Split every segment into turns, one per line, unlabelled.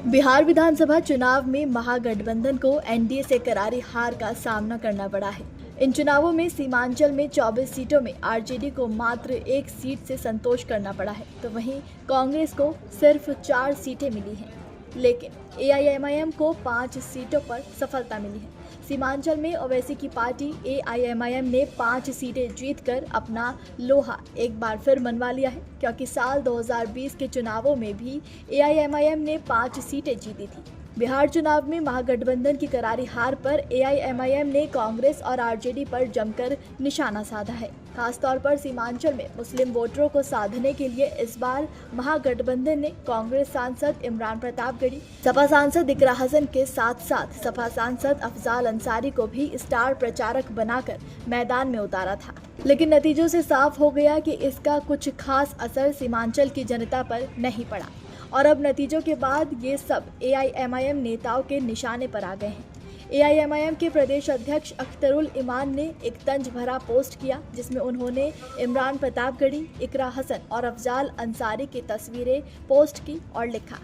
बिहार विधानसभा चुनाव में महागठबंधन को एनडीए से करारी हार का सामना करना पड़ा है। इन चुनावों में सीमांचल में 24 सीटों में आरजेडी को मात्र एक सीट से संतोष करना पड़ा है, तो वहीं कांग्रेस को सिर्फ 4 सीटें मिली हैं, लेकिन एआईएमआईएम को 5 सीटों पर सफलता मिली है। सीमांचल में ओवैसी की पार्टी एआईएमआईएम ने 5 सीटें जीतकर अपना लोहा एक बार फिर मनवा लिया है, क्योंकि साल 2020 के चुनावों में भी एआईएमआईएम ने 5 सीटें जीती थी। बिहार चुनाव में महागठबंधन की करारी हार पर एआईएमआईएम ने कांग्रेस और आरजेडी पर जमकर निशाना साधा है। खासतौर पर सीमांचल में मुस्लिम वोटरों को साधने के लिए इस बार महागठबंधन ने कांग्रेस सांसद इमरान प्रतापगढ़ी, सपा सांसद इकरा हसन के साथ साथ सपा सांसद अफजाल अंसारी को भी स्टार प्रचारक बनाकर मैदान में उतारा था। लेकिन नतीजों से साफ हो गया कि इसका कुछ खास असर सीमांचल की जनता पर नहीं पड़ा और अब नतीजों के बाद ये सब एआईएमआईएम नेताओं के निशाने पर आ गए हैं। एआईएमआईएम के प्रदेश अध्यक्ष अख्तरुल ईमान ने एक तंज भरा पोस्ट किया, जिसमें उन्होंने इमरान प्रतापगढ़ी, इकरा हसन और अफजाल अंसारी की तस्वीरें पोस्ट की और लिखा,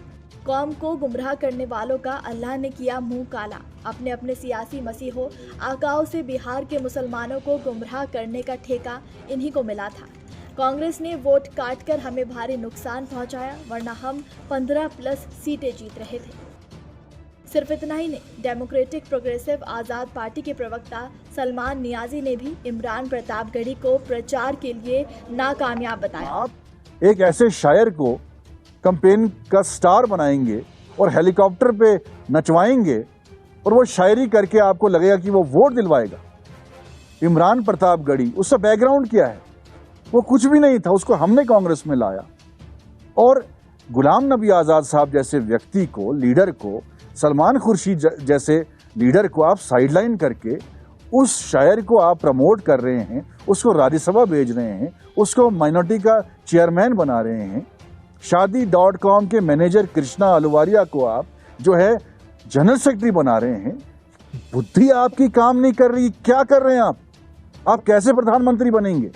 कौम को गुमराह करने वालों का अल्लाह ने किया मुंह काला। अपने अपने सियासी मसीहों आकाओं से बिहार के मुसलमानों को गुमराह करने का ठेका इन्हीं को मिला था। कांग्रेस ने वोट काटकर हमें भारी नुकसान पहुंचाया, वरना हम 15+ सीटें जीत रहे थे। सिर्फ इतना ही नहीं, डेमोक्रेटिक प्रोग्रेसिव आज़ाद पार्टी के प्रवक्ता सलमान नियाजी ने भी इमरान प्रतापगढ़ी को प्रचार के लिए नाकामयाब बताया।
आप एक ऐसे शायर को कैंपेन का स्टार बनाएंगे और हेलीकॉप्टर पे नचवाएंगे और वो शायरी करके आपको लगेगा कि वो वोट दिलवाएगा। इमरान प्रतापगढ़ी, उसका बैकग्राउंड क्या है? वो कुछ भी नहीं था, उसको हमने कांग्रेस में लाया। और गुलाम नबी आज़ाद साहब जैसे व्यक्ति को, लीडर को, सलमान खुर्शीद जैसे लीडर को आप साइडलाइन करके उस शायर को आप प्रमोट कर रहे हैं, उसको राज्यसभा भेज रहे हैं, उसको माइनॉरिटी का चेयरमैन बना रहे हैं। शादी.com के मैनेजर कृष्णा अलवारिया को आप जो है जनरल सेक्रेटरी बना रहे हैं। बुद्धि आपकी काम नहीं कर रही, क्या कर रहे हैं आप कैसे प्रधानमंत्री बनेंगे?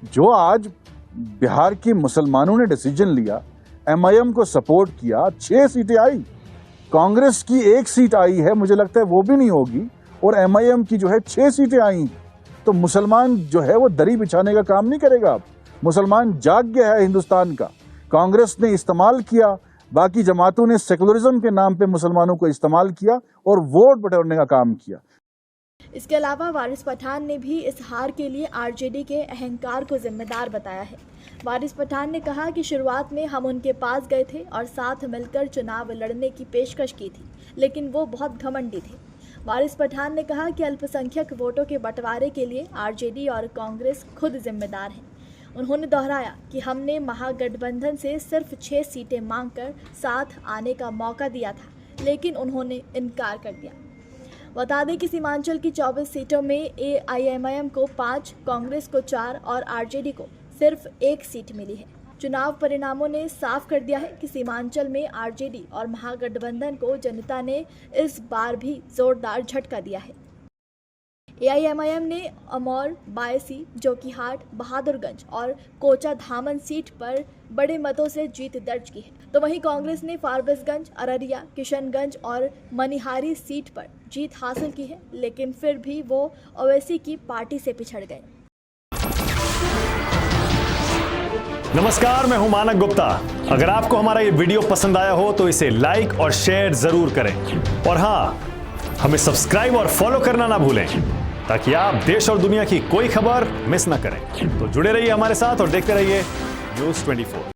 जो आज बिहार के मुसलमानों ने डिसीजन लिया, एमआईएम को सपोर्ट किया, 6 सीटें आई, कांग्रेस की 1 सीट आई है, मुझे लगता है वो भी नहीं होगी, और एमआईएम की जो है 6 सीटें आई, तो मुसलमान जो है वो दरी बिछाने का काम नहीं करेगा। अब मुसलमान जाग गया है हिंदुस्तान का। कांग्रेस ने इस्तेमाल किया, बाकी जमातों ने सेकुलरिज्म के नाम पे मुसलमानों को इस्तेमाल किया और वोट बटोरने का काम किया।
इसके अलावा वारिस पठान ने भी इस हार के लिए आरजेडी के अहंकार को जिम्मेदार बताया है। वारिस पठान ने कहा कि शुरुआत में हम उनके पास गए थे और साथ मिलकर चुनाव लड़ने की पेशकश की थी, लेकिन वो बहुत घमंडी थे। वारिस पठान ने कहा कि अल्पसंख्यक वोटों के बंटवारे के लिए आरजेडी और कांग्रेस खुद जिम्मेदार हैं। उन्होंने दोहराया कि हमने महागठबंधन से सिर्फ 6 सीटें मांगकर साथ आने का मौका दिया था, लेकिन उन्होंने इनकार कर दिया। बता दें कि सीमांचल की 24 सीटों में एआईएमआईएम को 5, कांग्रेस को 4 और आरजेडी को सिर्फ 1 सीट मिली है। चुनाव परिणामों ने साफ कर दिया है कि सीमांचल में आरजेडी और महागठबंधन को जनता ने इस बार भी जोरदार झटका दिया है। एआईएमआईएम ने अमौर, बायसी, जोकीहाट, बहादुरगंज और कोचा धामन सीट पर बड़े मतों से जीत दर्ज की है, तो वहीं कांग्रेस ने फारबिसगंज, अररिया, किशनगंज और मनिहारी सीट पर जीत हासिल की है, लेकिन फिर भी वो ओवैसी की पार्टी से पिछड़ गए।
नमस्कार, मैं हूं मानक गुप्ता। अगर आपको हमारा ये वीडियो पसंद आया हो तो इसे लाइक और शेयर जरूर करें, और हाँ, हमें सब्सक्राइब और फॉलो करना ना भूलें, ताकि आप देश और दुनिया की कोई खबर मिस ना करें। तो जुड़े रहिए हमारे साथ और देखते रहिए News 24।